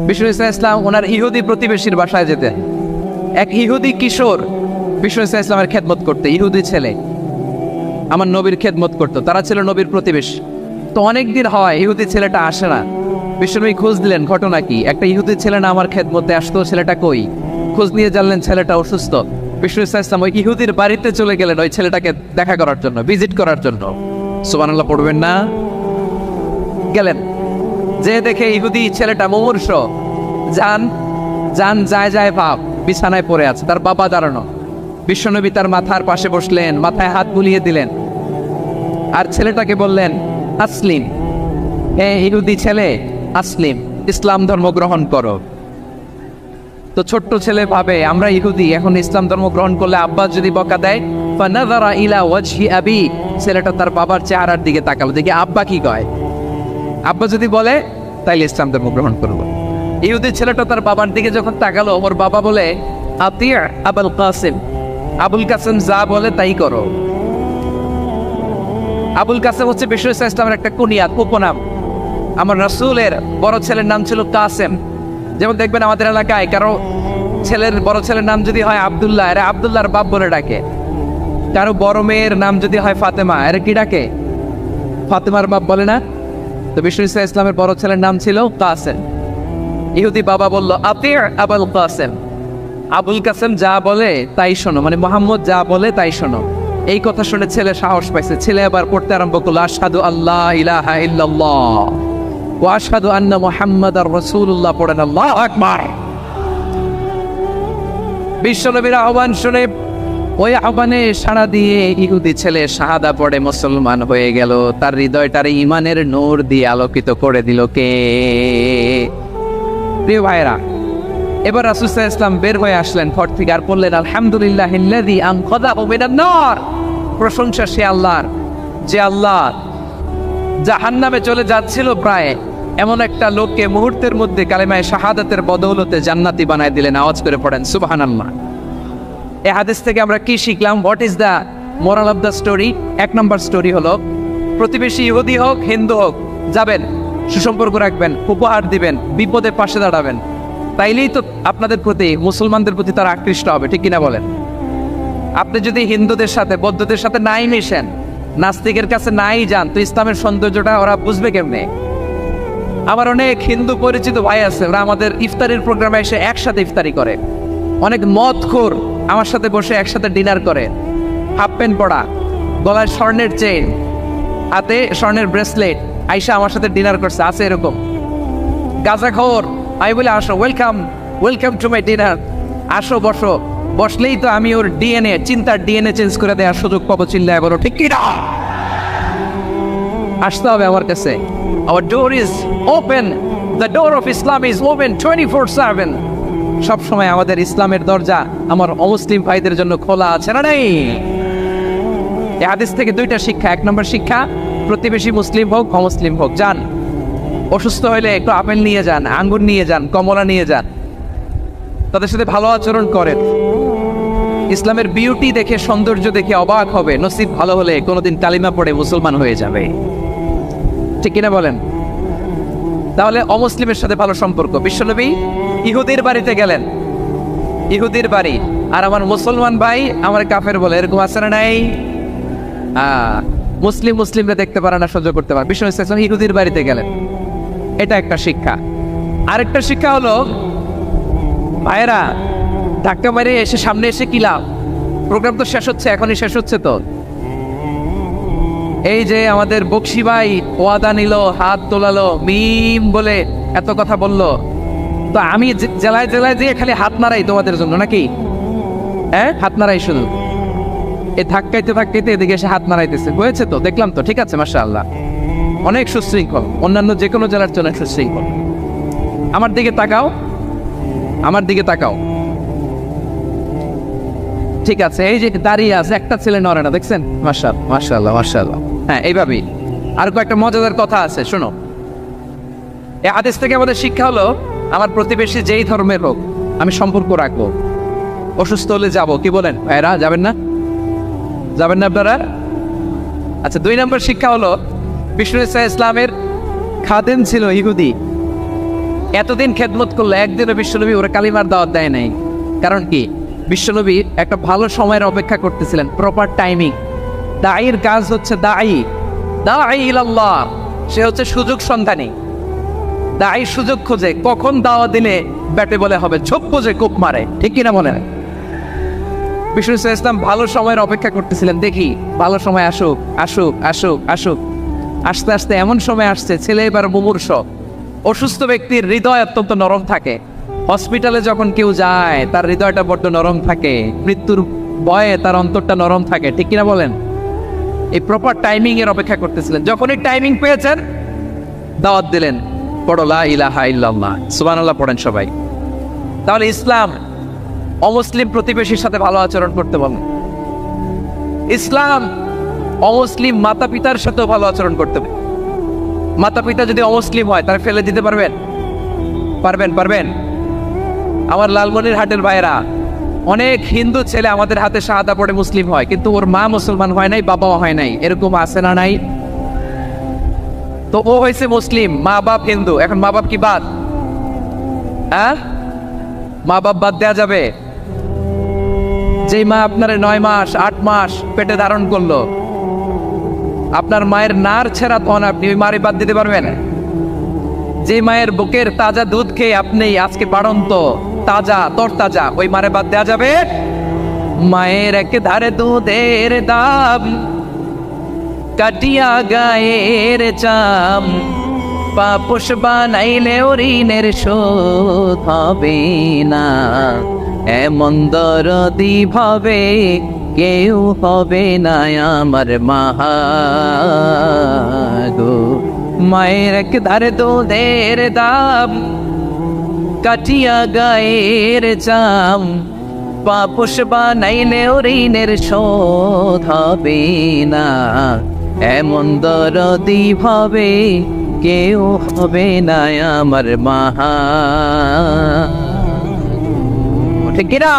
বিষ্ণু ইসলাম ওনার ইহুদি প্রতিবেশীর বাসায় যেতেন। এক ইহুদি কিশোর বিষ্ণু ইসলামের খেদমত করতে, ইহুদি ছেলে আমার নবীর খেদমত করতো, তারা ছিল নবীর প্রতিবেশী। তো অনেক দিন হয় ইহুদি ছেলেটা আসে না। বিশ্বনবী খোঁজ দিলেন ঘটনা কি, একটা ইহুদি ছেলে না আমার খেদমতে আসতো, ছেলেটা কই? খোঁজ নিয়ে জানলেন ছেলেটা অসুস্থ। বিষ্ণু ইসলাম ওই ইহুদির বাড়িতে চলে গেলেন ওই ছেলেটাকে দেখা করার জন্য, ভিজিট করার জন্য। সুবহানাল্লাহ পড়বেন না? গেলেন, যে দেখে ইহুদি ছেলেটা মুমূর্ষ, যান যায় ভাব, বিছানায় পড়ে আছে, তার বাবা দাঁড়ানো। বিশ্বনবী তার মাথার পাশে বসলেন, মাথায় হাত বুলিয়ে দিলেন, আর ছেলেটাকে বললেন আসলিম, হে ইহুদি ছেলে আসলিম, ইসলাম ধর্ম গ্রহণ করো। তো ছোট্ট ছেলে ভাবে আমরা ইহুদি, এখন ইসলাম ধর্ম গ্রহণ করলে আব্বা যদি বকা দেয়, ফানাযারা ইলা ওয়াজহি আবি, ছেলেটা তার বাবার চেহারার দিকে তাকালো, দেখি আব্বা কি কয়। আব্বা যদি বলে তাইলে ইসলাম ধর্ম গ্রহণ করবো। ইহুদি ছেলেটা তার বাবার দিকে যখন তাকালো, ওর বাবা বলে আতিয়া আবুল কাসিম, আবুল কাসিম যা বলে তাই করো। আবুল কাসিম হচ্ছে বিষ্ণু ইসলামের একটা কুনিয়াত, উপনাম। আমার রাসূলের বড় ছেলের নাম ছিল কাসেম। যেমন দেখবেন আমাদের এলাকায় কারো বড় ছেলের নাম যদি হয় আব্দুল্লাহ, এরা আব্দুল্লাহর বাপ বলে ডাকে। কারো বড় মেয়ের নাম যদি হয় ফাতেমা, এরা কি ডাকে? ফাতেমার বাপ বলে না? তো বিষ্ণু ইসলামের বড় ছেলের নাম ছিল কাসেম। ইহুদি বাবা বলল আতিয়া আবুল কাসেম, আবুল কাসেম যা বলে তাই শোনো, মানে মোহাম্মদ যা বলে তাই শোনো। এই কথা শুনে ছেলে সাহস পাইছে, ছেলে আবার পড়তে আরম্ভ করলো আশহাদু আল্লাহ ইলাহা ইল্লাল্লাহ ওয়া আশহাদু আন্না মুহাম্মাদার রাসূলুল্লাহ, পড়েন আল্লাহু আকবার। বিশ্বনবীর আহ্বান শুনে ওই আহ্বানে সাড়া দিয়ে ইহুদি ছেলে শাহাদা পড়ে মুসলমান হয়ে গেল। তার হৃদয়টার ঈমানের নূর দিয়ে আলোকিত করে দিল কে? প্রিয় ভাইরা, এবার রাসূল সাল্লাল্লাহু আলাইহি ওয়াসাল্লাম বের হয়ে আসলেন ঘর থেকে, আর বললেন আলহামদুলিল্লাহিল্লাযী আনকাযাহু মিনান নার, প্রশংসা সে আল্লাহর যে আল্লাহ জাহান্নামে চলে যাচ্ছিল প্রায় এমন একটা লোককে মুহূর্তের মধ্যে কালেমায়ে শাহাদাতের বদৌলতে জান্নাতি বানায় দিলেন। আওয়াজ করে পড়েন সুবহানাল্লাহ। এই হাদিস থেকে আমরা কি শিখলাম? What is the moral of the story? এক নম্বর স্টোরি হলো, প্রতিবেশী ইহুদি হোক হিন্দু হোক, যাবেন, সুসম্পর্ক রাখবেন, উপহার দিবেন, বিপদে পাশে দাঁড়াবেন, তাইলেই তো আপনাদের প্রতি, মুসলমানদের প্রতি তারা আকৃষ্ট হবে, ঠিক কিনা বলেন? আপনি যদি হিন্দুদের সাথে বৌদ্ধদের সাথে নাই মিশেন, নাস্তিকের কাছে নাই যান, তো ইসলামের সৌন্দর্যটা ওরা বুঝবে কেমনে? আমার অনেক হিন্দু পরিচিত ভাই আছে, ওরা আমাদের ইফতারির প্রোগ্রামে এসে একসাথে ইফতারি করে। অনেক মদখোর আমার সাথে বসে একসাথে ডিনার করে, হাফ প্যান্ট পরা, গলায় স্বর্ণের চেইন, হাতে স্বর্ণের ব্রেসলেট, আইসা আমার সাথে ডিনার করছে, আছে এরকম। গাঁজাখোর, আমি বলি আসো, ওয়েলকাম টু মাই ডিনার, আসো বসো। বসলেই তো আমি ওর ডিএনএ, চিন্তার ডিএনএ চেঞ্জ করে দেওয়ার সুযোগ পাবো। চিল্লায় বলো ঠিক কি না? আসতে হবে আমার কাছে। Our door is open. The door of Islam is open 24/7. সব সময় আমাদের ইসলামের দরজা আমার অমুসলিম ভাইদের জন্য খোলা আছে, না নেই? এই হাদিস থেকে দুইটা শিক্ষা। এক নম্বর শিক্ষা, প্রতিবেশী মুসলিম হোক অমুসলিম হোক, যান, অসুস্থ হলে একটু আপেল নিয়ে যান, আঙ্গুর নিয়ে যান, কমলা নিয়ে যান, তাদের সাথে ভালো আচরণ করেন। ইসলামের বিউটি দেখে, সৌন্দর্য দেখে অবাক হবে, নসিব ভালো হলে কোনোদিন কালিমা পড়ে মুসলমান হয়ে যাবে, ঠিক কিনা বলেন? তাহলে অমুসলিমের সাথে ভালো সম্পর্ক। বিশ্বনবী ইহুদির বাড়িতে গেলেন, ইহুদির বাড়ি, আর আমার মুসলমান ভাই আমার কাফের বলে, এরকম আছে না নাই? মুসলিমরা দেখতে পারে না, সহ্য করতে পারে। বিশ্বনবী সাল্লাল্লাহু আলাইহি ওয়াসাল্লাম ইহুদির বাড়িতে গেলেন, এটা একটা শিক্ষা। আরেকটা শিক্ষা হলো, ভাইয়েরা ধাক্কা মারে এসে সামনে এসে কি লাভ? প্রোগ্রাম তো শেষ হচ্ছে, এখনই শেষ হচ্ছে। তো এই যে আমাদের বকশি ভাই ওয়াদা নিল, হাত তোলালো, মিম বলে এত কথা বললো, তো আমি জেলায় জেলায় দিয়ে খালি হাত নাড়াই তোমাদের জন্য নাকি? হ্যাঁ, হাত নাড়াই শুধু। এই ধাক্কাইতে ধাক্কাইতে এদিকে এসে হাত নাড়াইতেছে, হয়েছে তো, দেখলাম তো, ঠিক আছে, মাশাআল্লাহ, অনেক সুশৃঙ্খল, অন্যান্য যে কোনো জেলার জন্য সুশৃঙ্খল। আমার দিকে তাকাও, আমার দিকে তাকাও, ঠিক আছে। এই যে দাঁড়িয়ে আছে, একটা ছেলে নড়ে না, দেখছেন? মাশাআল্লাহ মাশাআল্লাহ মাশাআল্লাহ। হ্যাঁ, এইভাবেই। আর কয়েকটা মজাদার কথা আছে, শোনো। এই হাদিস থেকে আমাদের শিক্ষা হলো, আমার প্রতিবেশী যেই ধর্মের হোক আমি সম্পর্ক রাখবো। অসুস্থ হলে যাবো, কি বলেন ভাইরা? যাবেন না? যাবেন না আপনারা? আচ্ছা, 2 নম্বর শিক্ষা হলো, বিষ্ণু ইসলামের খাদেম ছিল ইহুদি, এতদিন খেদমত করলো, একদিনও বিশ্বনবী ওরা কালিমার দাওয়াত দেয় নাই। কারণ কি? বিশ্বনবী একটা ভালো সময়ের অপেক্ষা করতেছিলেন, প্রপার টাইমিং। দায়ীর কাজ হচ্ছে দায়ী ইলাল্লাহ, সে হচ্ছে সুযোগ সন্ধানী। দায়ী সুযোগ খোঁজে, কখন দাওয়া দিলে ব্যাটে বলে হবে, ঝোপ বোঝে কোপ মারে, ঠিক কিনা বলেন? বিষ্ণু ইসলাম ভালো সময়ের অপেক্ষা করতেছিলেন, দেখি ভালো সময় আসুক আসুক আসুক আসুক। আস্তে আস্তে এমন সময় আসছে, ছেলে এবার মুমূর্ষ, অসুস্থ ব্যক্তির হৃদয় অত্যন্ত নরম থাকে। হসপিটালে যখন কেউ যায় তার হৃদয়টা বড্ড নরম থাকে, মৃত্যুর ভয়ে তার অন্তরটা নরম থাকে, ঠিক কিনা বলেন? এই প্রপার টাইমিং এর অপেক্ষা করতেছিলেন। যখনই টাইমিং পেয়েছেন দাওয়াত দিলেন, পড়ো লা ইলাহা ইল্লাল্লাহ, সুবহানাল্লাহ পড়েন সবাই। তাহলে ইসলাম অমুসলিম প্রতিবেশীর সাথে ভালো আচরণ করতে বলেন। ইসলাম অমুসলিম মাতা পিতার সাথেও ভালো আচরণ করতে হবে। মাতা পিতা যদি অমুসলিম হয় তারা ফেলে দিতে পারবেন? পারবেন? আমার লালমনিরহাটের ভাইরা, অনেক হিন্দু ছেলে আমাদের হাতে শাহাদা পড়ে মুসলিম হয়, কিন্তু ওর মা মুসলমান হয় নাই, বাবাও হয় নাই। এরকম আছে না নাই? তো ও হয়েছে মুসলিম, মা বাপ হিন্দু, এখন মা বাপ কি বাদ? হ্যাঁ, মা বাপ বাদ দেয়া যাবে? যেই মা আপনার 9 মাস 8 মাস পেটে ধারণ করলো, আপনার মায়ের নার ছেঁড়া তখন আপনি ওই মারে বাদ দিতে পারবেন? যে মায়ের বুকের তাজা দুধ খেয়ে আপনি আজকে বাড়ন্ত তাজা তরতাজা, ওই মারে বাদ দেওয়া যাবে? মায়ের এক ধারে দুধের দাম, কাটিয়া গায়ের চাম, পাপোশ বানাইলে ঋণের শোধ হবে না, এমন দরদি ভাবে কেউ হবে না আমার মা গো। মায়ের এক ধারে দুধের দাম, কাটিয়া গায়ের চাম, পাপোশ বানাইলে ঋণের শোধ হবে না, এমন দরদি ভাবে কেউ হবে না আমার মা। ঠিক কিনা?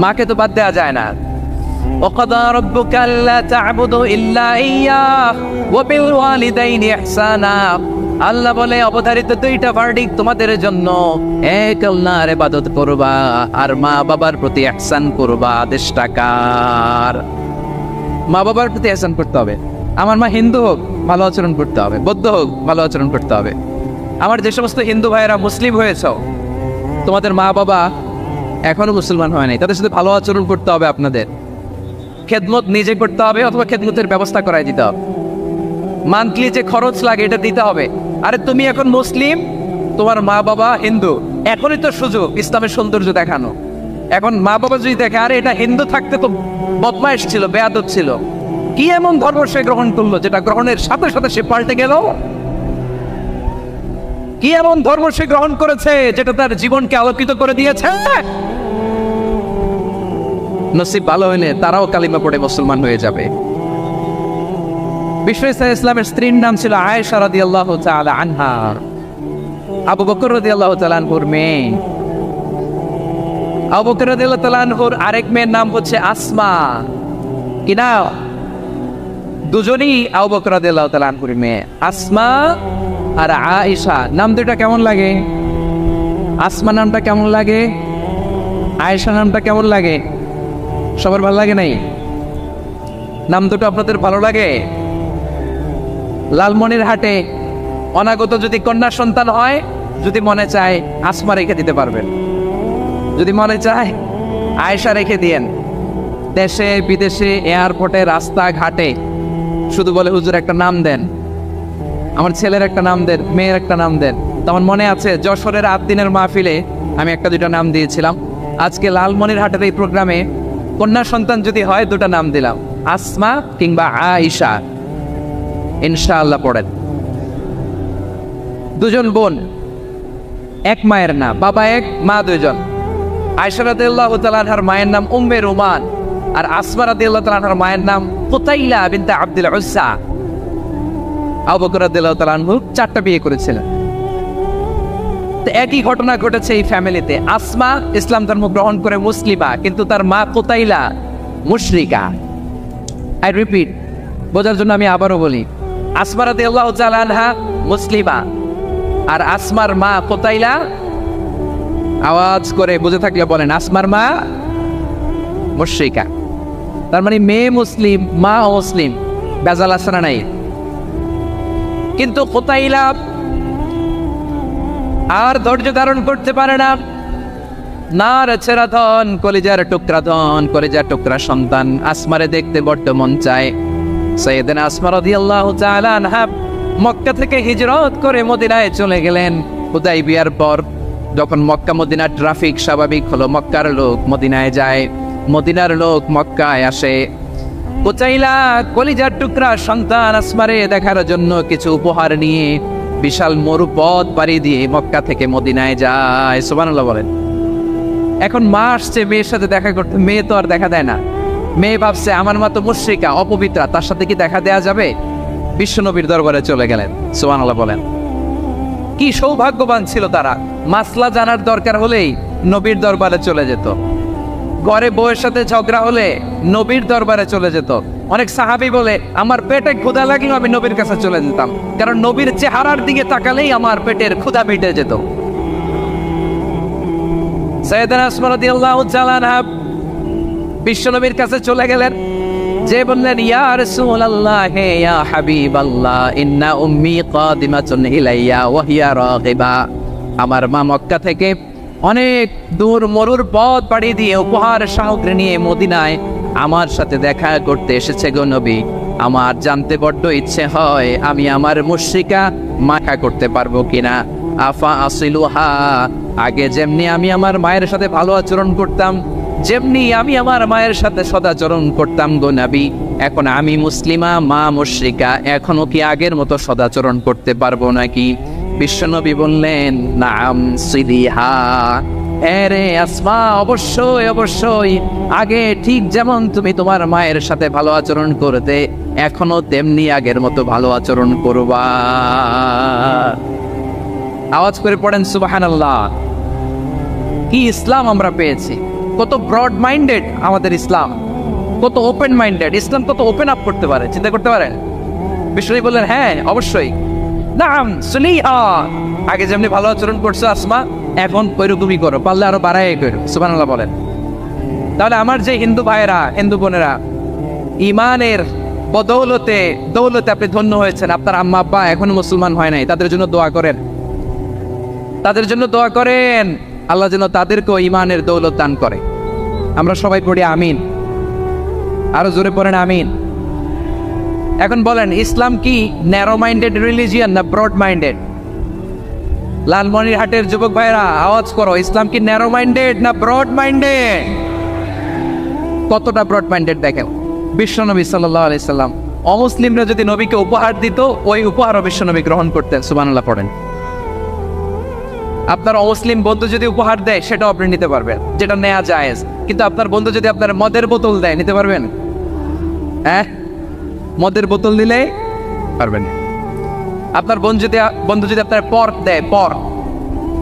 মাকে তো বাদ দেওয়া যায় না। وقضى ربك ألا تعبدوا إلا إياه وبالوالدين إحسانا। আল্লাহ বলে অবধারিত 2টা ভার্ডিক্ট তোমাদের জন্য, এক আল্লাহর ইবাদত করবা আর মা বাবার প্রতি ইহসান করবা। আদেশটা কার? মা বাবার প্রতি ইহসান করতে হবে। আমার মা হিন্দু হোক ভালো আচরণ করতে হবে, বৌদ্ধ হোক ভালো আচরণ করতে হবে। আমার যে সমস্ত হিন্দু ভাইয়েরা মুসলিম হয়েছ, তোমাদের মা বাবা এখনো মুসলমান হয় নাই, তাদের সাথে ভালো আচরণ করতে হবে। আপনাদের খেদমত নিজে করতে হবে অথবা খেদমতের ব্যবস্থা করাই দিতে হবে। মান্থলি যে খরচ লাগে এটা দিতে হবে। আরে তুমি এখন মুসলিম, তোমার মা বাবা হিন্দু, এখনই তো সুযোগ ইসলামের সৌন্দর্য দেখানো। এখন মা বাবা যদি দেখে আরে এটা হিন্দু থাকতে তো বদমাইশ ছিল, বেয়াদব ছিল, কি এমন ধর্ম সে গ্রহণ করলো যেটা গ্রহণের সাথে সাথে সে পাল্টে গেল? কি এমন ধর্ম সে গ্রহণ করেছে যেটা তার জীবনকে আলোকিত করে দিয়েছে? নসিব ভালো হইলে তারাও কালিমা পড়ে মুসলমান হয়ে যাবে। বিষ্ণু ইসলামের স্ত্রীর নাম ছিল আয়েশা রাদিয়াল্লাহু তাআলা আনহা, আবু বকর রাদিয়াল্লাহু তাআলা আনহুর মেয়ে। আবু বকর রাদিয়াল্লাহু তাআলা আনহুর আরেক মেয়ের নাম হচ্ছে আসমা। কি না? দুজনই আবু বকর রাদিয়াল্লাহু তাআলা আনহুর মেয়ে, আসমা আর আয়েশা। নাম দুটো কেমন লাগে? আসমা নামটা কেমন লাগে? আয়েশা নামটা কেমন লাগে? সবার ভালো লাগে নাই? নাম দুটো আপনাদের ভালো লাগে? লালমনিরহাটে অনাগত যদি কন্যা সন্তান হয়, যদি মনে চায় আসমা রেখে দিতে পারবেন, যদি মনে চায় আয়েশা রেখে দিয়েন। দেশে বিদেশে এয়ারপোর্টে রাস্তাঘাটে শুধু বলে হুজুর একটা নাম দেন, আমার ছেলের একটা নাম দেন, মেয়ের একটা নাম দেন। তেমন মনে আছে যশোরের 8 দিনের মাহফিলে আমি 1-2টা নাম দিয়েছিলাম। আজকে লালমনিরহাটের এই প্রোগ্রামে কন্যা সন্তান যদি হয় 2টা নাম দিলাম, আসমা কিংবা আয়েশা। ইনশাআল্লাহ পড়েন। দুজন বোন, এক মায়ের নাম, বাবা এক মা 2জন। আয়েশা রাদিয়াল্লাহু তাআলা আনহার মায়ের নাম উম্মে রুমান, আর আসমা রাদিয়াল্লাহু তাআলা আনহার মায়ের নাম কুতাইলা বিনতে আব্দুল উজ্জা। আবু বকর রাদিয়াল্লাহু তাআলা আনহু 4টা বিয়ে করেছিলেন। তো একই ঘটনা ঘটেছে এই ফ্যামিলিতে। আসমা ইসলাম ধর্ম গ্রহণ করে মুসলিমা, কিন্তু তার মা কুতাইলা মুশরিকা। আই রিপিট, বোঝার জন্য আমি আবারও বলি, আসমা রাদিয়াল্লাহু তাআলা আনহা মুসলিমা, আর আসমার মা কোতাইলা, আওয়াজ করে বুঝে থাকলে বলেন, আসমার মা মুশরিকা। তার মানে মেয়ে মুসলিম, মা মুসলিম, বেজাল আছে না নাই? কিন্তু কোতাইলা আর ধৈর্য ধারণ করতে পারে না। নার ছেড়া ধন, কলিজার টুকরা ধন, কলিজার টুকরা সন্তান আসমারে দেখতে বড্ড মন চায়। সাইয়েদনা আসমা রাদিয়াল্লাহু তাআলা আনহা মক্কা থেকে হিজরত করে মদিনায় চলে গেলেন। হুদাইবিয়ার পর যখন মক্কা মদিনার ট্রাফিক স্বাভাবিক হলো, মক্কার লোক মদিনায় যায়, মদিনার লোক মক্কায় আসে। কোচাইলা কলিজার টুকরা সন্তান আসমারে দেখার জন্য কিছু উপহার নিয়ে বিশাল মরুপথ পাড়ি দিয়ে মক্কা থেকে মদিনায় যায়। সুবহানাল্লাহ বলেন। এখন মা আসছে মেয়ের সাথে দেখা করতে, মেয়ে তো আর দেখা দেয় না। মেয়ে ভাবছে আমার মা তো মুশরিকা, অপবিত্রা, তার সাথে কি দেখা দেয়া যাবে? বিশ্বনবীর দরবারে চলে গেলেন। সুবহানাল্লাহ বলেন। কি সৌভাগ্যবান ছিল তারা, মাসলা জানার দরকার হলেই নবীর দরবারে চলে যেত। ঘরে বউয়ের সাথে ঝগড়া হলে নবীর দরবারে চলে যেত। অনেক সাহাবী বলে আমার পেটে ক্ষুধা লাগলেও আমি নবীর কাছে চলে যেতাম, কারণ নবীর চেহারার দিকে তাকালেই আমার পেটের ক্ষুধা মিটে যেত। সাইয়েদনা আসমা রাদিয়াল্লাহু তাআলা আনহা বিশ্বনবীর কাছে চলে গেলেন, যে বললেন ইয়া রাসূলুল্লাহ, হে ইয়া হাবিবাল্লাহ, ইন্না উম্মি কাদিমাতুন ইলাইয়া ওয়া হিয়া রাগিবা। আমার মা মক্কা থেকে অনেক দূর মরুর পথ পাড়ি দিয়ে উপহার সামগ্রী নিয়ে মদিনায় আমার সাথে দেখা করতে এসেছে গো নবী। আমার জানতে বড্ড ইচ্ছে হয় আমি আমার মুশরিকা মাখা করতে পারবো কিনা। আফা আসিলুহা, আগে যেমনি আমি আমার মায়ের সাথে ভালো আচরণ করতাম, যেমনি আমি আমার মায়ের সাথে সদাচরণ করতাম গো নবী, এখন আমি মুসলিমা, মা মুশরিকা, এখনো কি আগের মতো সদাচরণ করতে পারবো নাকি? বিশ্বনবী বললেন নাম সিলিহা, আরে আসমা, অবশ্যই অবশ্যই, আগে ঠিক যেমন তুমি তোমার মায়ের সাথে ভালো আচরণ করতে, এখনো তেমনি আগের মতো ভালো আচরণ করবা। আওয়াজ করে পড়েন সুবহানাল্লাহ। কি ইসলাম আমরা পেয়েছি! কত ব্রড মাইন্ডেড আমাদের ইসলাম, কত ওপেন মাইন্ডেড ইসলাম, কত ওপেন আপ করতে পারে, চিন্তা করতে পারেন। বিশ্বনবী বললেন হ্যাঁ অবশ্যই, নাম সুলিহা, আগে যেমনি ভালো আচরণ করছো আসমা, এখন ওইরকমই করো, পারলে আরো বাড়াই করো। সুবহানাল্লাহ বলেন। তাহলে আমার যে হিন্দু ভাইয়েরা, হিন্দু বোনেরা, ইমানের বদৌলতে দৌলতে আপনি ধন্য হয়েছেন, আপনার আম্মা আব্বা এখনো মুসলমান হয় নাই, তাদের জন্য দোয়া করেন, তাদের জন্য দোয়া করেন, আল্লাহ যেন তাদেরকেও ইমানের দৌলত দান করে। আমরা সবাই পড়ি আমিন, আরো জোরে পড়েন আমিন। এখন বলেন, ইসলাম কি ন্যারো মাইন্ডেড রিলিজিয়ান না ব্রড মাইন্ডেড? লালমনিরহাটের যুবক ভাইরা আওয়াজ করো, ইসলাম কি ন্যারো মাইন্ডেড না ব্রড মাইন্ডেড? কতটা ব্রড মাইন্ডেড দেখেন। বিশ্বনবী সাল্লাল্লাহু আলাইহি সাল্লাম অমুসলিমরা যদি নবীকে উপহার দিত, ওই উপহারও বিশ্বনবী গ্রহণ করতেন। সুবহানাল্লাহ পড়েন। আপনার অমুসলিম বন্ধু যদি উপহার দেয়, সেটাও আপনি নিতে পারবেন, যেটা নেওয়া জায়েজ। কিন্তু আপনার বন্ধু যদি আপনার মদের বোতল দেয়, নিতে পারবেন? হ্যাঁ, মদের বোতল দিলে পারবেন। আপনার বন্ধু যদি আপনার পর্ক দেয়, পর্ক,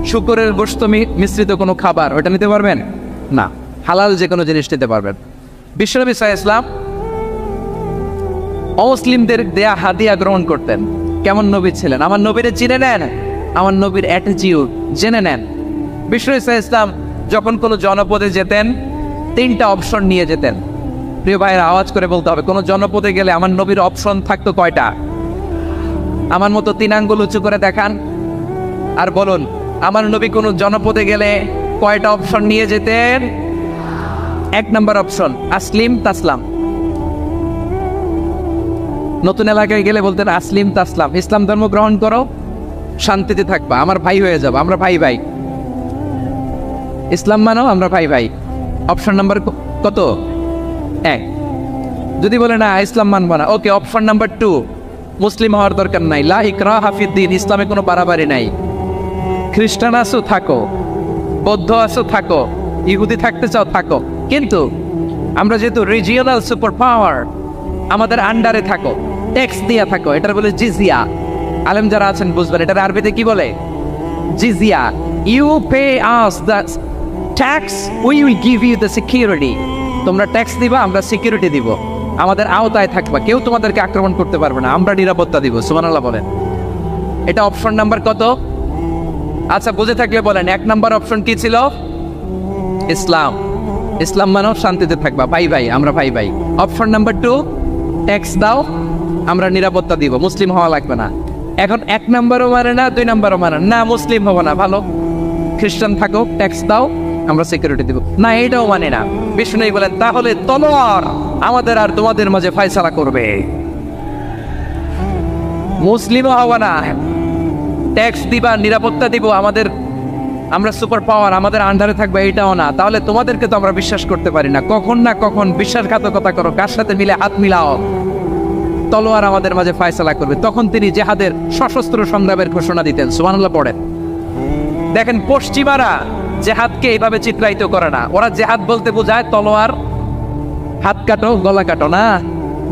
শুকরের গোশত মিশ্রিত কোনো খাবার, ওটা নিতে পারবেন না। হালাল যে কোনো জিনিস নিতে পারবেন। বিশ্বনবী সাল্লাল্লাহু আলাইহি ওয়াসাল্লাম অমুসলিমদের দেয়া হাদিয়া গ্রহণ করতেন। কেমন নবী ছিলেন? আমার নবীরে চিনে নেন, আমার নবীর অ্যাটিটিউড জেনে নেন। বিশ্বনবী সাল্লাল্লাহু আলাইহি ওয়াসাল্লাম যখন কোনো জনপদে যেতেন, 3টা অপশন নিয়ে যেতেন। প্রিয় ভাইয়েরা আওয়াজ করে বলতে হবে, কোনো জনপদে গেলে আমার নবীর অপশন থাকতো কয়টা? আমার মতো 3 আঙ্গুল উঁচু করে দেখান আর বলুন, আমার নবী কোনো জনপদে গেলে কয়টা অপশন নিয়ে যেতেন? 1 নম্বর অপশন আসলিম তাসলাম। নতুন এলাকায় গেলে বলতেন আসলিম তাসলাম, ইসলাম ধর্ম গ্রহণ করো, শান্তিতে থাকবা, আমার ভাই হয়ে যাবো, আমরা ভাই ভাই, ইসলাম মানো, আমরা ভাই ভাই। অপশন নাম্বার কত? 1। যদি বলে না ইসলাম মানবো না, ওকে, অপশন নাম্বার 2, মুসলিম হওয়ার দরকার নাই, লা ইকরাহা ফিদ্দিন, ইসলামে কোনো বাড়াবাড়ি নাই। খ্রিস্টান আছো থাকো, বৌদ্ধ আছো থাকো, ইহুদি থাকতে চাও থাকো, কিন্তু আমরা যেহেতু রিজিওনাল সুপার পাওয়ার, আমাদের আন্ডারে থাকো, ট্যাক্স দিয়া থাকো, এটার বলে জিজিয়া। আলেম যারা আছেন বুঝবেন, এটার আরবিতে কি বলে? জিজিয়া। You pay us the tax, we will give you the security. তোমরা ট্যাক্স দিবা, আমরা সিকিউরিটি দিব, আমাদের আওতায় থাকবা, কেউ তোমাদেরকে আক্রমণ করতে পারবে না, আমরা নিরাপত্তা দিব। সুবহানাল্লাহ বলেন। এটা অপশন নাম্বার কত? আচ্ছা, বুঝে থাকলে বলেন 1 নাম্বার অপশন কি ছিল? ইসলাম। ইসলাম মানো শান্তিতে থাকবা, ভাই ভাই, আমরা ভাই ভাই। অপশন নাম্বার 2, ট্যাক্স দাও, আমরা নিরাপত্তা দিব, মুসলিম হওয়া লাগবে না। এখন 1 নাম্বারও মানে না, 2 নাম্বারও মানে না, মুসলিম হবো না, ভালো খ্রিস্টান থাকো, ট্যাক্স দাও, আমরা সিকিউরিটি দিব না, এটাও মানে না। বিষ্ণু বলেন তাহলে তলোয়ার আমাদের আর তোমাদের মাঝে ফয়সালা করবে, মুসলিমও হওয়া না, ট্যাক্স দিবা, নিরাপত্তা দিব, আমরা সুপার পাওয়ার, আমাদের আন্ডারে থাকবে, এটাও না। তাহলে তোমাদেরকে তো আমরা বিশ্বাস করতে পারি না, কখন না কখন বিশ্বাসঘাতকতা করো, কার সাথে মিলে হাত মিলাও, তলোয়ার আমাদের মাঝে ফয়সালা করবে। তখন তিনি জেহাদের সশস্ত্র সংগ্রামের ঘোষণা দিতেন। সুবহানাল্লাহ পড়েন। দেখেন, পশ্চিমারা জেহাদকে এইভাবে চিত্রায়িত করে না। ওরা জেহাদ বলতে বোঝায় তলোয়ার, হাত কাটো, গলা কাটো না।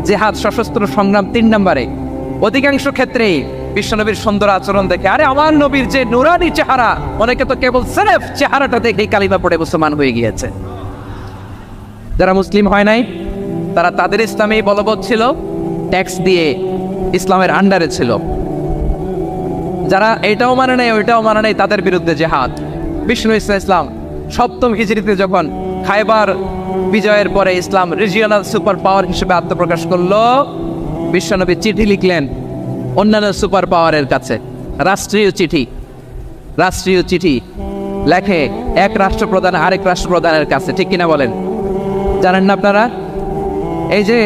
জেহাদ সশস্ত্র সংগ্রাম 3 নম্বরে। অধিকাংশ ক্ষেত্রেই বিশ্বনবীর সুন্দর আচরণ দেখে, আরে আমার নবীর যে নুরানি চেহারা, অনেকে তো কেবল সির্ফ চেহারাটা দেখেই কালিমা পড়ে মুসলমান হয়ে গিয়েছে। যারা মুসলিম হয় নাই তারা তাদের ইসলামেই বলবৎ ছিল, ট্যাক্স দিয়ে ইসলামের আন্ডারে ছিল। যারা এটাও মানে নাই ওইটাও মানে নাই, তাদের বিরুদ্ধে জেহাদ। বিষ্ণু ইসলাম 7ম হিজরিতে যখন খায়বার বিজয়ের পরে ইসলাম রিজিওনাল সুপার পাওয়ার হিসেবে আত্মপ্রকাশ করলো, বিশ্বনবী চিঠি লিখলেন অন্যান্য সুপার পাওয়ারের কাছে, রাষ্ট্রীয় চিঠি লেখে এক রাষ্ট্রপ্রধান আরেক রাষ্ট্রপ্রধানের কাছে, ঠিক কিনা বলেন? জানেন না আপনারা? এই যে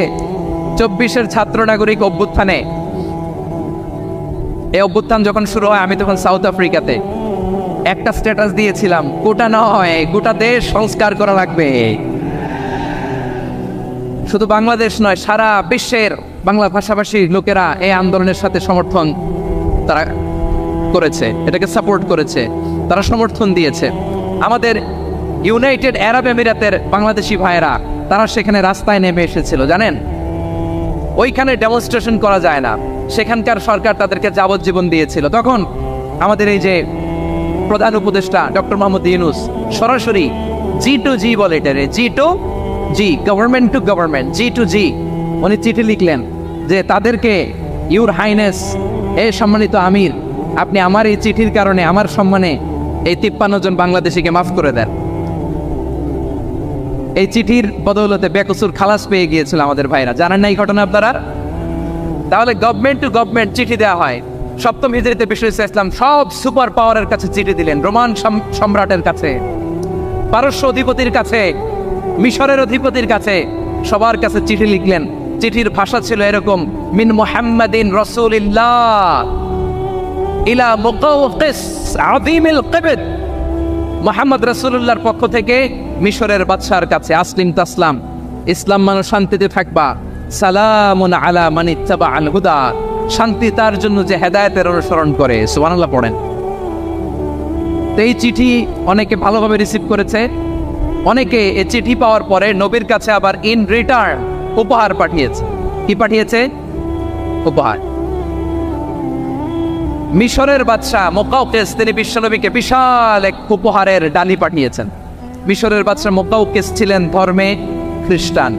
24-এর ছাত্র নাগরিক অভ্যুত্থানে, এই অভ্যুত্থান যখন শুরু হয়, আমি তখন সাউথ আফ্রিকাতে একটা স্ট্যাটাস দিয়েছিলাম, গোটা নয় গোটা দেশ সংস্কার করা লাগবে। শুধু বাংলাদেশ নয়, সারা বিশ্বের বাংলা ভাষাভাষী লোকেরা এই আন্দোলনের সাথে সমর্থন তারা করেছে, এটাকে সাপোর্ট করেছে, তারা সমর্থন দিয়েছে। আমাদের ইউনাইটেড আরব আমিরাতের বাংলাদেশি ভাইয়েরা তারা সেখানে রাস্তায় নেমে এসেছিল, জানেন? ওইখানে ডেমনস্ট্রেশন করা যায় না, সেখানকার সরকার তাদেরকে যাবজ্জীবন দিয়েছিল। তখন আমাদের এই যে প্রধান উপদেষ্টা ডক্টর মোহাম্মদ ইউনূস সরাসরি G2G বলে, এটারে G2G, government to government, G2G, উনি চিঠি লিখলেন যে তাদেরকে, ইউর হাইনেস, এ সম্মানিত আমির, আপনি আমার এই চিঠির কারণে আমার সম্মানে এই 53 জন বাংলাদেশিকে মাফ করে দেন। এই চিঠির বদৌলতে বেকসুর খালাস পেয়ে গিয়েছিল আমাদের ভাইরা। জানেন না এই ঘটনা আপনারা? তাহলে গভর্নমেন্ট টু গভর্নমেন্ট চিঠি দেওয়া হয়। 7ম হিজরিতে বিষ্ণু ইসলাম সব সুপার পাওয়ারের কাছে চিঠি দিলেন, রোমান সম্রাটের কাছে, পারস্য অধিপতির কাছে, মিশরের অধিপতির কাছে, সবার কাছে চিঠি লিখলেন। চিঠির ভাষা ছিল এরকম, মিন মুহাম্মাদিন রাসূলিল্লাহ ইলা মুকাওকিস আযীমিল কিবত, মুহাম্মদ রাসূলুল্লাহর পক্ষ থেকে মিশরের বাদশার কাছে, আসলিম তাসলাম, ইসলাম মানো শান্তিতে থাকবা, সালামুন আলা মান ইত্তাবাআল হুদা, শান্তি তার জন্য যে হেদায়েতের অনুসরণ করে। সুবহানাল্লাহ পড়েন। তো এই চিঠি অনেকে ভালোভাবে রিসিভ করেছে, অনেকে এই চিঠি পাওয়ার পরে নবীর কাছে আবার ইন রিটার্ন উপহার পাঠিয়েছে। কি পাঠিয়েছে? উপহার। মিশরের বাদশা মুকাওকিস তিনি বিশ্বনবীকে বিশাল এক উপহারের ডালি পাঠিয়েছেন। মিশরের বাদশা মুকাওকিস ছিলেন ধর্মে খ্রিস্টান।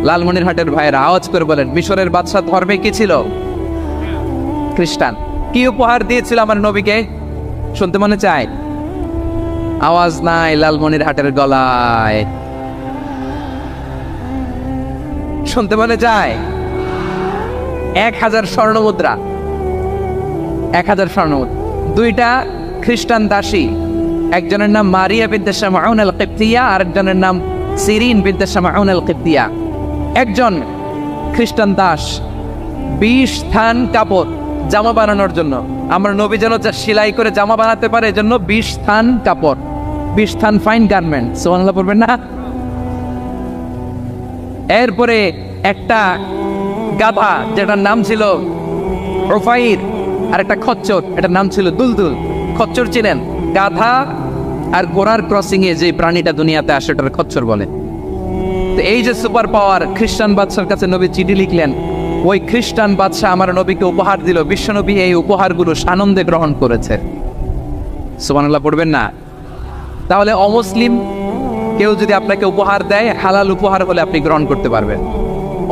লালমনিরহাটের ভাইয়েরা আওয়াজ করে বলেন, মিশরের বাদশা ধর্মে কি ছিল? খ্রিস্টান। কি উপহার দিয়েছিল আমার নবীকে? শুনতে মনে চায়? আওয়াজ নাই লালমনিরহাটের গলায়, শুনতে মনে চায়? 1000 স্বর্ণমুদ্রা, 1000 স্বর্ণমুদ্রা। 2টা খ্রিস্টান দাসী, একজনের নাম মারিয়া বিনতে শামউন আল কিবতিয়া, আরেকজনের নাম সিরিন বিনতে শামউন আল কিবতিয়া। একজন খ্রিস্টান দাস 20 থান কাপড় জামা বানানোর জন্য, আমরা নবী যেন সেলাই করে জামা বানাতে পারে, এজন্য 20 থান কাপড়, 20 থান ফাইন গার্মেন্ট। সুবহানাল্লাহ পড়বেন না? এরপরে একটা গাধা যেটার নাম ছিল রুফাইর, আর একটা খচ্চর, এটার নাম ছিল দুলদুল। খচ্চর চিনেন? গাধা আর ঘোড়ার ক্রসিং এ যে প্রাণীটা দুনিয়াতে আসে ওটার খচ্চর বলে। তো এই যে সুপার পাওয়ার খ্রিস্টান বাদশার কাছে নবী চিঠি লিখলেন, ওই খ্রিস্টান বাদশা আমার নবীকে উপহার দিল। বিশ্বনবী এই উপহারগুলো সানন্দে গ্রহণ করেছে। সুবহানাল্লাহ পড়বেন না? তাহলে অমুসলিম কেউ যদি আপনাকে উপহার দেয়, হালাল উপহার হলে আপনি গ্রহণ করতে পারবেন।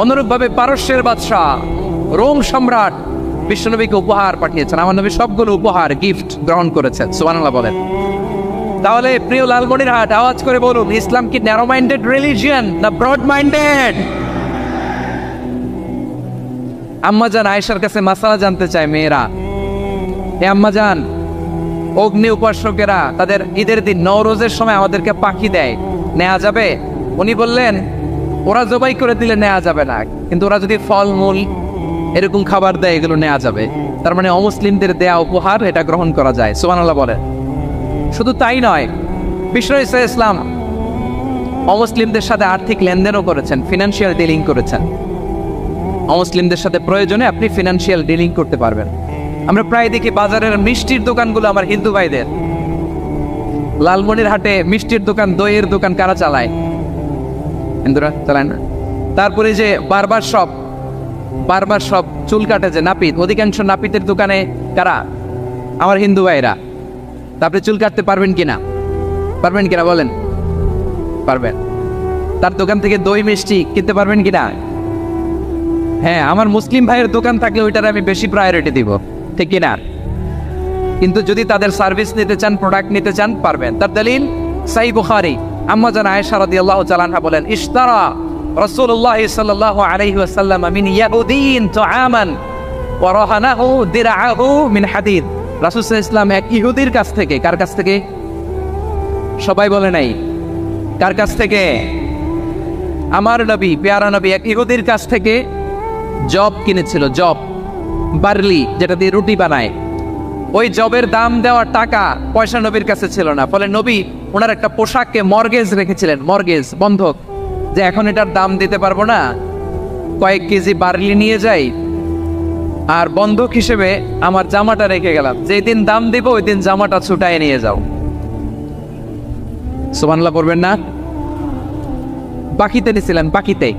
অনুরূপভাবে পারস্যের বাদশা, রোম সম্রাট বিশ্বনবীকে উপহার পাঠিয়েছেন, আমার নবী সবগুলো উপহার গিফট গ্রহণ করেছেন। সুবহানাল্লাহ বলেন। তাহলে প্রিয় লালমনিরহাট, আওয়াজ করে বলুন, ইসলাম কি ন্যারো মাইন্ডেড রিলিজিয়ন না ব্রড মাইন্ডেড? আম্মাজান আয়েশার কাছে মাসালা জানতে চায় মেয়েরা, হে আম্মাজান, অগ্নি উপাসকেরা তাদের ঈদের দিন নওরোজের সময় আমাদেরকে পাখি দেয়, নেওয়া যাবে? উনি বললেন, ওরা জবাই করে দিলে নেওয়া যাবে না, কিন্তু ওরা যদি ফলমূল এরকম খাবার দেয় এগুলো নেওয়া যাবে। তার মানে অমুসলিমদের দেয়া উপহার এটা গ্রহণ করা যায়। সুবহানাল্লাহ বলেন। শুধু তাই নয়, বিশ্বনবী সাল্লাল্লাহু আলাইহি ওয়াসাল্লাম অমুসলিমদের সাথে আর্থিক লেনদেনও করেছেন, ফিনান্সিয়াল ডিলিং করেছেন। অমুসলিমদের সাথে প্রয়োজনে আপনি ফিনান্সিয়াল ডিলিং করতে পারবেন। আমরা প্রায় দেখি বাজারের মিষ্টির দোকানগুলো আমার হিন্দু ভাইদের। লালমনিরহাটে মিষ্টির দোকান, দইয়ের দোকান কারা চালায়? হিন্দুরা চালায় না। তারপরে যে বারবার সব চুল কাটে যে নাপিত, অধিকাংশ নাপিতের দোকানে কারা? আমার হিন্দু ভাইরা। তা আপনি চুল কাটতে পারবেন কিনা? পারবেন কিনা বলেন? পারবেন। তার দোকান থেকে দই মিষ্টি কিনতে পারবেন কিনা? হ্যাঁ, আমার মুসলিম ভাইয়ের দোকান থাকলে ওইটার আমি বেশি প্রায়োরিটি দিব, ঠিক কিনা? কিন্তু যদি তাদের সার্ভিস নিতে চান, প্রোডাক্ট নিতে চান, পারবেন। তার দলিল সহিহ বুখারী, আম্মাজান আয়েশা রাদিয়াল্লাহু তাআলা আনহা বলেন, ইশতারা রাসূলুল্লাহ সাল্লাল্লাহু আলাইহি ওয়াসাল্লাম মিন ইয়াহুদিন তুআমান ওয়া রাহানাহু দিরআহু মিন হাদিদ। রাসূল সাল্লাল্লাহু আলাইহি ওয়াসাল্লাম এক ইহুদির কাছ থেকে, কার কাছ থেকে? সবাই বলে নাই কার কাছ থেকে? আমার নবী, পেয়ারা নবী এক ইহুদির কাছ থেকে জব কিনেছিল, জব, বার্লি, যেটা দিয়ে রুটি বানায়। ওই জবের দাম দেওয়ার টাকা পয়সা নবীর কাছে ছিল না, ফলে নবী ওনার একটা পোশাককে মর্গেজ রেখেছিলেন, মর্গেজ, বন্ধক, যে এখন এটার দাম দিতে পারবো না, কয়েক কেজি বার্লি নিয়ে যাই আর বন্ধক হিসেবে আমার জামাটা রেখে গেলাম, যেদিন দাম দিব ওই দিন জামাটা ছুটায় নিয়ে যাও। সুবহানাল্লাহ পড়বেন না? বাকিতে নিছিলেন, বাকিতে।